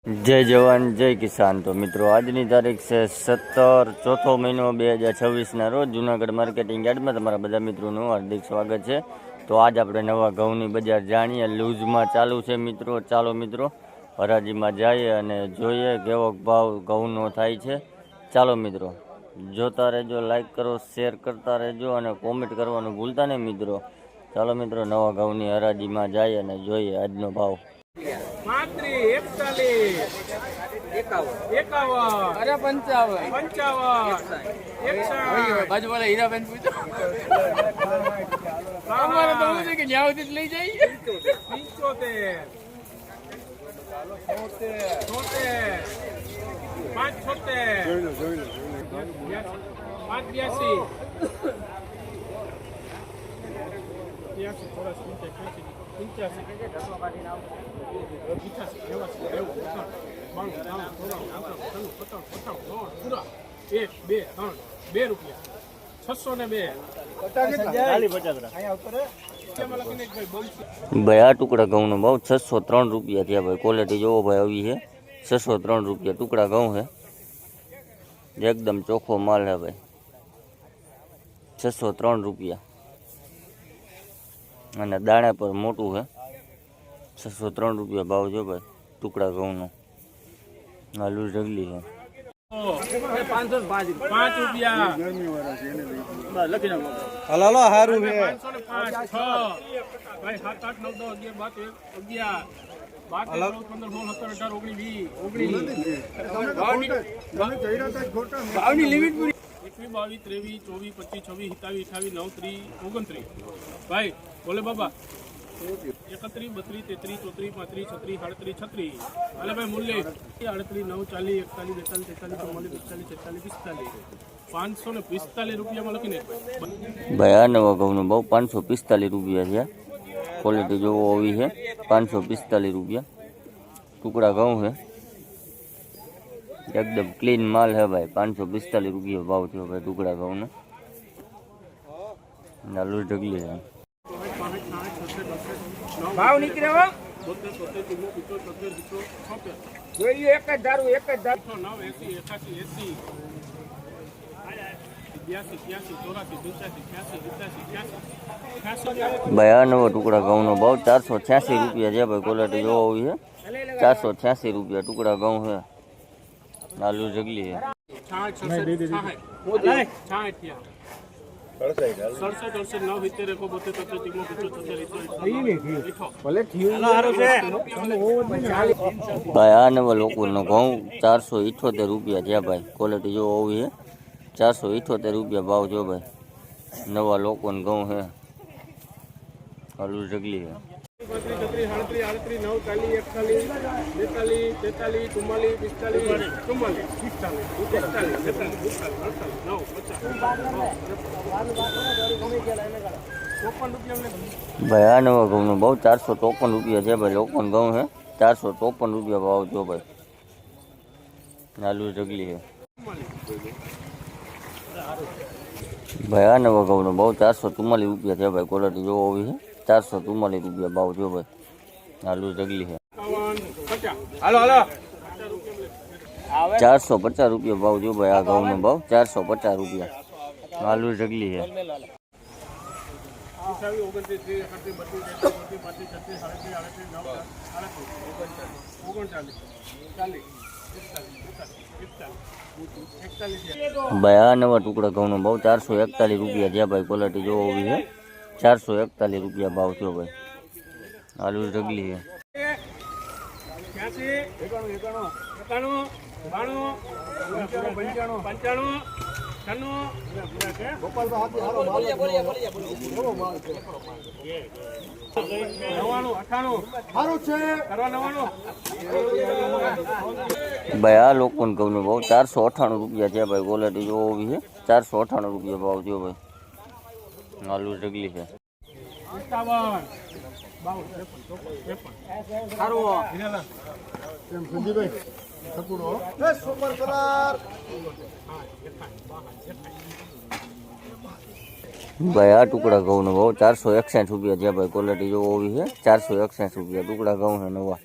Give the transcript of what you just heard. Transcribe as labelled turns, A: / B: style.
A: જય જવાન જય કિસાન। તો મિત્રો આજની તારીખ છે 17 ચોથો મહિનો 2026ના રોજ જૂનાગઢ માર્કેટિંગ યાર્ડમાં તમારા બધા મિત્રોનું હાર્દિક સ્વાગત છે। તો આજ આપણે નવા ઘઉંની બજાર જાણીએ, લૂઝમાં ચાલુ છે મિત્રો। ચાલો મિત્રો હરાજીમાં જઈએ અને જોઈએ કેવો ભાવ ઘઉંનો થાય છે। ચાલો મિત્રો જોતા રહેજો, લાઈક કરો, શેર કરતા રહેજો અને કોમેન્ટ કરવાનું ભૂલતા નહીં મિત્રો। ચાલો મિત્રો નવા ઘઉંની હરાજીમાં જઈએ અને જોઈએ આજનો ભાવ। 602 આ ટુકડા ઘઉંનો ભાવ 603 રૂપિયા થયા ભાઈ। ક્વોલિટી જોવો ભાઈ, આવી છે 603 રૂપિયા ટુકડા ઘઉં છે, એકદમ ચોખ્ખો માલ છે ભાઈ। 603 રૂપિયા અને દાણા પર મોટું છે। 603 રૂપિયા ભાવ છે ભાઈ ટુકડા ઘઉંનો। આલુ ઢગલી છે 505 રૂપિયા લખી નાખો। હલાલો હારું છે 505 ભાઈ 7 8 9 10 11 12 લિમિટ 22 23 24 25 26 27 28 29 30 ભાઈ બોલે બાબા 31 32 33 34 35 36 37 38 અલે ભાઈ મૂલ્ય 38 9 40 41 42 43 44 45 545 રૂપિયામાં લખીને ભાઈ। આ નવા ઘઉંનો ભાવ 545 રૂપિયા છે। ક્વોલિટી જોવો આવી છે 545 રૂપિયા ટુકડા ઘઉં છે, એકદમ ક્લીન માલ છે ભાઈ। 545 રૂપિયા ભાવ થયો ભાઈ ટુકડા ઘઉંનો। આલુ ઢગલી છે ભાવ નીકળ્યો જોઈએ એક જ ધારું 9 80 88 ભાઈ। આ નવો ટુકડા ઘઉંનો ભાવ 486 રૂપિયા છે ભાઈ। ક્વોલિટી જોવો આવી છે 486 રૂપિયા ટુકડા ઘઉં છે, આલુ ઢગલી છે ભાઈ। આ નવા લોકોનો ઘઉં 478 રૂપિયા છે ભાઈ। ક્વોલિટી જો આવી છે 478 રૂપિયા ભાવ જો ભાઈ। નવા લોકોનો ઘઉં છે, આલુ ઢગલી છે ભાઈ। આ નવા ઘઉંનો ભાવ 453 રૂપિયા છે ભાઈ। લોકોનો ઘઉં છે 453 રૂપિયા ભાવ જો ભાઈ, આલુ ઢગલી છે ભાઈ। આ નવા ઘઉંનો ભાવ 444 રૂપિયા છે ભાઈ। ક્વોલિટી જોવો આવી છે 444 રૂપિયા ભાવ જો ભાઈ, આલુ ઢગલી છે 450 રૂપિયા ભાવ જો ભાઈ। આ ઘઉંનો ભાવ 450 રૂપિયા, આલુ ઢગલી છે ભાઈ। આ નવા ટુકડા ઘઉંનો ભાવ 441 રૂપિયા છે ભાઈ। ક્વોલિટી જોવો આવી છે 441 રૂપિયા ભાવ થયો ભાઈ, આલુ ઢગલી છે ભાઈ। આ લોકોનો ઘઉંનો ભાવ 498 રૂપિયા છે ભાઈ। ક્વોલિટી જોવો આવી છે 498 રૂપિયા ભાવ થયો ભાઈ, આલુ ઢગલી છે भाई आ टुकड़ा घઉં નો ભાવ 461 રૂપિયા છે ભાઈ। ક્વોલિટી જો ઓવી છે 461 રૂપિયા ટુકડા ઘઉં છે નવા।